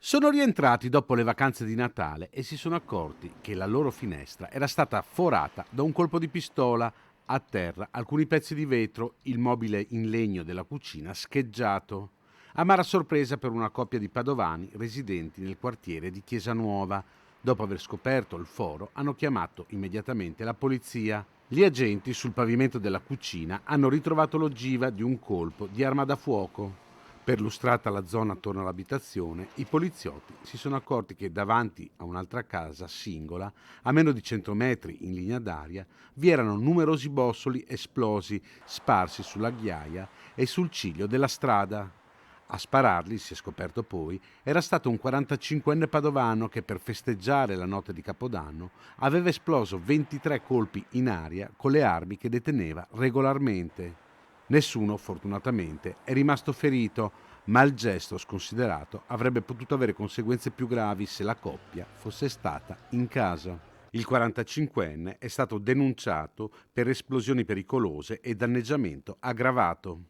Sono rientrati dopo le vacanze di Natale e si sono accorti che la loro finestra era stata forata da un colpo di pistola. A terra alcuni pezzi di vetro, il mobile in legno della cucina scheggiato. Amara sorpresa per una coppia di padovani residenti nel quartiere di Chiesa Nuova. Dopo aver scoperto il foro, hanno chiamato immediatamente la polizia. Gli agenti sul pavimento della cucina hanno ritrovato l'ogiva di un colpo di arma da fuoco. Perlustrata la zona attorno all'abitazione, i poliziotti si sono accorti che davanti a un'altra casa singola, a meno di 100 metri in linea d'aria, vi erano numerosi bossoli esplosi sparsi sulla ghiaia e sul ciglio della strada. A spararli, si è scoperto poi, era stato un 45enne padovano che per festeggiare la notte di Capodanno aveva esploso 23 colpi in aria con le armi che deteneva regolarmente. Nessuno, fortunatamente, è rimasto ferito, ma il gesto sconsiderato avrebbe potuto avere conseguenze più gravi se la coppia fosse stata in casa. Il 45enne è stato denunciato per esplosioni pericolose e danneggiamento aggravato.